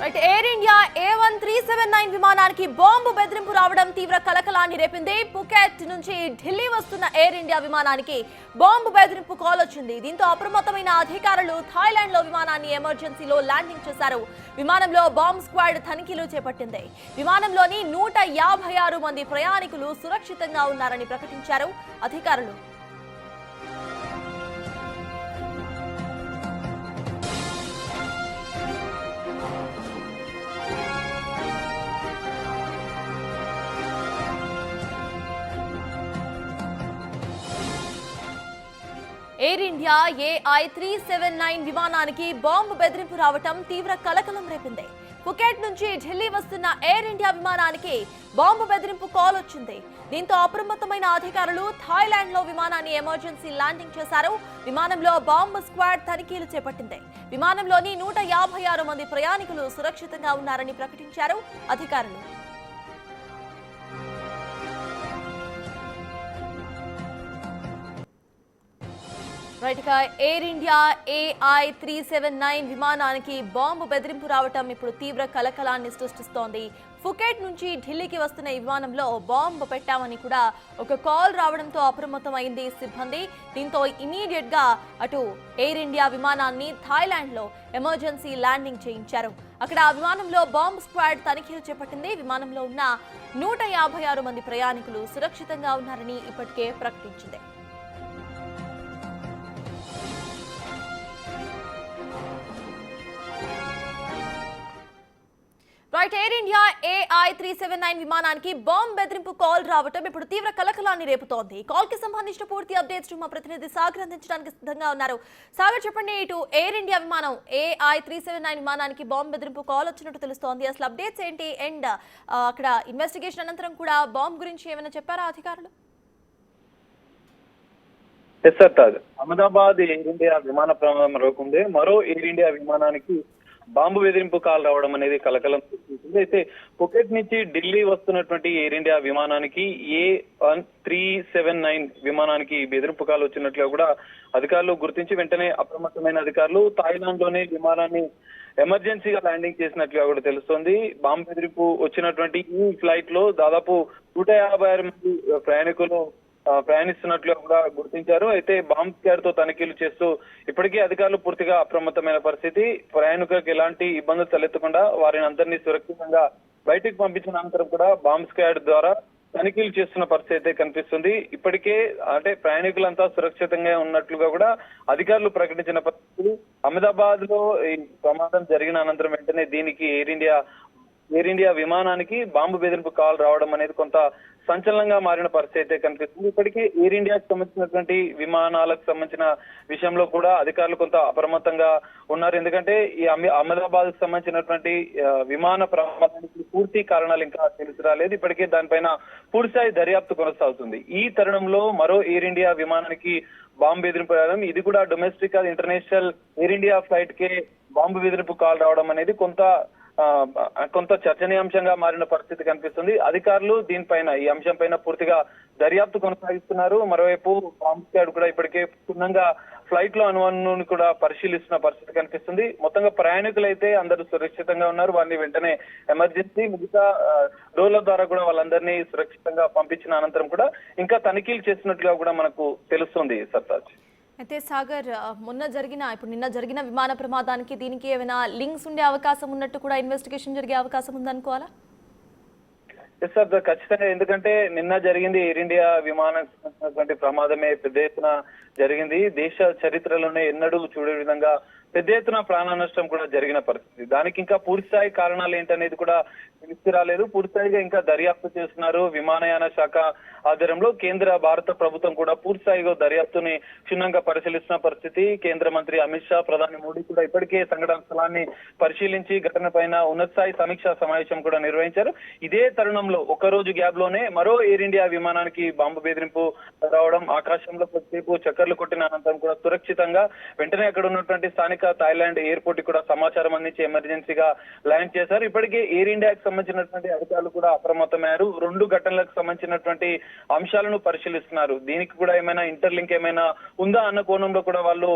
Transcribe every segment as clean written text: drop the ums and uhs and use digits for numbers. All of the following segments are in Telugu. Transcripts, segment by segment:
ఎయిర్ ఇండియా A1379 విమానానికి బాంబు బెదిరింపు రావడం తీవ్ర కలకలాన్ని రేపింది. పుకెట్ నుంచి ఢిల్లీ వస్తున్న ఎయిర్ ఇండియా విమానానికి బాంబు బెదిరింపు కాల్ వచ్చింది. దీంతో అప్రమత్తమైన అధికారులు థాయిలాండ్ లో విమానాన్ని ఎమర్జెన్సీలో ల్యాండింగ్ చేశారు. విమానంలో బాంబ్ స్క్వాడ్ తనిఖీలు చేపట్టింది. విమానంలోని 156 మంది ప్రయాణికులు సురక్షితంగా ఉన్నారని ప్రకటించారు అధికారులు. ఎయిర్ ఇండియా AI379 విమానానికి బాంబు బెదిరింపు రావటం తీవ్ర కలకలం రేపింది. పుకెట్ నుంచి ఢిల్లీ వస్తున్న ఎయిర్ ఇండియా విమానానికి బాంబు బెదిరింపు కాల్ వచ్చింది. దీంతో అప్రమత్తమైన అధికారులు థాయిలాండ్ లో విమానాన్ని ఎమర్జెన్సీ ల్యాండింగ్ చేశారు. విమానంలో బాంబు స్క్వాడ్ తనిఖీలు చేపట్టింది. విమానంలోని 156 మంది ప్రయాణికులు సురక్షితంగా ఉన్నారని ప్రకటించారు అధికారులు. ఎయిర్ ఇండియా AI379 విమానానికి బాంబు బెదిరింపు రావటం ఇప్పుడు తీవ్ర కలకలాన్ని సృష్టిస్తోంది. ఫుకెట్ నుంచి ఢిల్లీకి వస్తున్న ఈ విమానంలో బాంబు పెట్టామని కూడా ఒక కాల్ రావడంతో అప్రమత్తమైంది సిబ్బంది. దీంతో ఇమీడియట్ గా అటు ఎయిర్ ఇండియా విమానాన్ని థాయిలాండ్ లో ఎమర్జెన్సీ ల్యాండింగ్ చేయించారు. అక్కడ ఆ విమానంలో బాంబ్ స్క్వాడ్ తనిఖీలు చేపట్టింది. విమానంలో ఉన్న 156 మంది ప్రయాణికులు సురక్షితంగా ఉన్నారని ఇప్పటికే ప్రకటించింది. ఎయిర్ ఇండియా AI379 విమానానికి బాంబ్ బెదిరింపు కాల్ రావటం ఇప్పుడు తీవ్ర కలకలాన్ని రేపుతోంది. కాల్ కి సంబంధించిన పూర్తి అప్డేట్స్ మా ప్రతినిధి సాగర్ అందించడానికి సిద్ధంగా ఉన్నారు. సాగర్, చెప్పండి, ఇటు ఎయిర్ ఇండియా విమానం AI379 విమానానికి బాంబ్ బెదిరింపు కాల్ వచ్చినట్టు తెలుస్తోంది. అసలు అప్డేట్స్ ఏంటి? అండ్ అక్కడ ఇన్వెస్టిగేషన్ అనంతరం కూడా బాంబ్ గురించి ఏమైనా చెప్పారా అధికారులు? అహ్మదాబాద్ ఎయిర్ ఇండియా విమాన ప్రమాదం రోకుండే మరో ఎయిర్ ఇండియా విమానానికి బాంబు బెదిరింపు కాల్ రావడం అనేది కలకలం సృష్టించింది. అయితే పుకెట్ నుంచి ఢిల్లీ వస్తున్నటువంటి ఎయిర్ ఇండియా విమానానికి A1379 విమానానికి బెదిరింపు కాల్ వచ్చినట్లుగా కూడా అధికారులు గుర్తించి వెంటనే అప్రమత్తమైన అధికారులు థాయిలాండ్ లోనే విమానాన్ని ఎమర్జెన్సీగా ల్యాండింగ్ చేసినట్లుగా కూడా తెలుస్తోంది. బాంబు బెదిరింపు వచ్చినటువంటి ఈ ఫ్లైట్ లో దాదాపు 156 మంది ప్రయాణికులు ప్రయాణిస్తున్నట్లు కూడా గుర్తించారు. అయితే బాంబ్ స్క్వాడ్ తో తనిఖీలు చేస్తూ ఇప్పటికే అధికారులు పూర్తిగా అప్రమత్తమైన పరిస్థితి. ప్రయాణికులకు ఎలాంటి ఇబ్బందులు తలెత్తకుండా వారిని అందరినీ సురక్షితంగా బయటికి పంపించిన అనంతరం కూడా బాంబ్ స్క్వాడ్ ద్వారా తనిఖీలు చేస్తున్న పరిస్థితి అయితే కనిపిస్తుంది. ఇప్పటికే అంటే ప్రయాణికులంతా సురక్షితంగా ఉన్నట్లుగా కూడా అధికారులు ప్రకటించిన పరిస్థితి. అహ్మదాబాద్ లో ఈ ప్రమాదం జరిగిన అనంతరం వెంటనే దీనికి ఎయిర్ ఇండియా విమానానికి బాంబు బెదిరింపు కాల్ రావడం అనేది కొంత సంచలనంగా మారిన పరిస్థితి అయితే కనిపిస్తుంది. ఇప్పటికీ ఎయిర్ ఇండియాకి సంబంధించినటువంటి విమానాలకు సంబంధించిన విషయంలో కూడా అధికారులు కొంత అప్రమత్తంగా ఉన్నారు. ఎందుకంటే ఈ అహ్మదాబాద్ కు సంబంధించినటువంటి విమాన ప్రమాదానికి పూర్తి కారణాలు ఇంకా తెలిసి రాలేదు. ఇప్పటికే దానిపైన పూర్తిస్థాయి దర్యాప్తు కొనసాగుతుంది. ఈ తరుణంలో మరో ఎయిర్ ఇండియా విమానానికి బాంబు బెదిరింపు రావడం, ఇది కూడా domestic international Air India flight కే బాంబు బెదిరింపు కాల్ రావడం అనేది కొంత చర్చనీయాంశంగా మారిన పరిస్థితి కనిపిస్తుంది. అధికారులు దీనిపైన ఈ అంశం పైన పూర్తిగా దర్యాప్తు కొనసాగిస్తున్నారు. మరోవైపు బాంబ్ స్క్వాడ్ కూడా ఇప్పటికే పూర్ణంగా ఫ్లైట్ లో అనుమానాన్ని కూడా పరిశీలిస్తున్న పరిస్థితి కనిపిస్తుంది. మొత్తంగా ప్రయాణికులైతే అందరూ సురక్షితంగా ఉన్నారు. వారిని వెంటనే ఎమర్జెన్సీ మిగతా డోర్ల ద్వారా కూడా వాళ్ళందరినీ సురక్షితంగా పంపించిన అనంతరం కూడా ఇంకా తనిఖీలు చేస్తున్నట్లుగా కూడా మనకు తెలుస్తుంది. సర్తాజ్, అయితే సాగర్, నిన్న జరిగిన విమాన ప్రమాదానికి దీనికి ఏమైనా లింక్స్ ఉండే అవకాశం ఉన్నట్టు కూడా ఇన్వెస్టిగేషన్ జరిగే అవకాశం ఉందనుకోవాలా? సార్, ఖచ్చితంగా. ఎందుకంటే నిన్న జరిగింది ఎయిర్ ఇండియా విమానం ప్రమాదమే పెద్ద ఎత్తున జరిగింది. దేశ చరిత్రలోనే ఎన్నడూ చూడే విధంగా పెద్ద ఎత్తున ప్రాణ నష్టం కూడా జరిగిన పరిస్థితి. దానికి ఇంకా పూర్తిస్థాయి కారణాలు ఏంటనేది కూడా తెలిసి రాలేదు. పూర్తిస్థాయిగా ఇంకా దర్యాప్తు చేస్తున్నారు. విమానయాన శాఖ ఆధ్వర్యంలో భారత ప్రభుత్వం కూడా పూర్తిస్థాయిగా దర్యాప్తుని క్షుణ్ణంగా పరిశీలిస్తున్న పరిస్థితి. కేంద్ర మంత్రి అమిత్ షా, ప్రధాని మోడీ కూడా ఇప్పటికే సంఘటన స్థలాన్ని పరిశీలించి ఘటన పైన ఉన్నత స్థాయి సమీక్షా సమావేశం కూడా నిర్వహించారు. ఇదే తరుణంలో ఒక రోజు గ్యాప్ లోనే మరో ఎయిర్ ఇండియా విమానానికి బాంబు బెదిరింపు రావడం, ఆకాశంలో కొద్దిసేపు చక్కర్లు కొట్టిన అనంతరం కూడా సురక్షితంగా వెంటనే అక్కడ ఉన్నటువంటి స్థానిక థాయిలాండ్ ఎయిర్పోర్ట్ కూడా సమాచారం అందించి ఎమర్జెన్సీగా ల్యాండ్ చేశారు. ఇప్పటికే ఎయిర్ ఇండియాకి సంబంధించినటువంటి అధికారులు కూడా అప్రమత్తమయ్యారు. 2 ఘటనలకు సంబంధించినటువంటి అంశాలను పరిశీలిస్తున్నారు. దీనికి కూడా ఏమైనా ఇంటర్లింక్ ఏమైనా ఉందా అన్న కోణంలో కూడా వాళ్ళు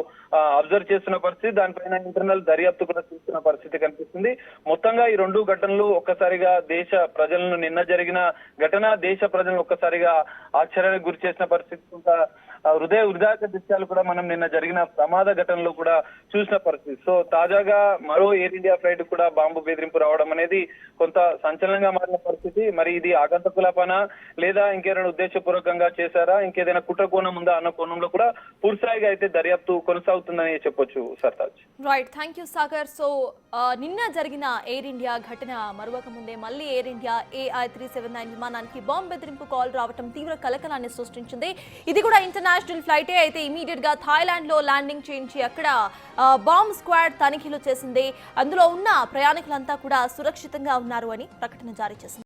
అబ్జర్వ్ చేస్తున్న పరిస్థితి, దానిపైన ఇంటర్నల్ దర్యాప్తు కూడా చేస్తున్న పరిస్థితి కనిపిస్తుంది. మొత్తంగా ఈ రెండు ఘటనలు ఒక్కసారిగా దేశ ప్రజలను, నిన్న జరిగిన ఘటన దేశ ప్రజలను ఒక్కసారిగా ఆశ్చర్యానికి గురి చేసిన పరిస్థితి, కొంత హృదయాక దృశ్యాలు కూడా మనం నిన్న జరిగిన ప్రమాద ఘటనలో కూడా చూసిన పరిస్థితి. సో తాజాగా మరో ఎయిర్ ఇండియా ఫ్లైట్ కూడా బాంబు బెదిరింపు రావడం అనేది కొంత సంచలనంగా మారిన పరిస్థితి. మరి ఇది ఆగంతకుల పనా, లేదా ఇంకేదైనా ఉద్దేశపూర్వకంగా చేశారా, ఇంకేదైనా కుట్ర కోణం ఉందా అన్న కోణంలో కూడా పూర్తిస్థాయిగా అయితే దర్యాప్తు కొనసాగుతుందని చెప్పొచ్చు Sartaj. Right, thank you Sagar. So నిన్న జరిగిన ఎయిర్ ఇండియా ఘటన మరొక ముందే మళ్ళీ ఎయిర్ ఇండియా AI379 విమానానికి బాంబు బెదిరింపు కాల్ రావడం తీవ్ర కలకలాన్ని సృష్టించింది. ఇది కూడా ఇంటర్నేషనల్ ఫ్లైటే అయితే ఇమీడియట్ గా థాయిలాండ్ లో ల్యాండింగ్ చేయించి అక్కడ బాంబ్ స్క్వాడ్ తనిఖీలు చేసింది. అందులో ఉన్న ప్రయాణికులంతా కూడా సురక్షితంగా ఉన్నారు అని ప్రకటన జారీ చేసింది.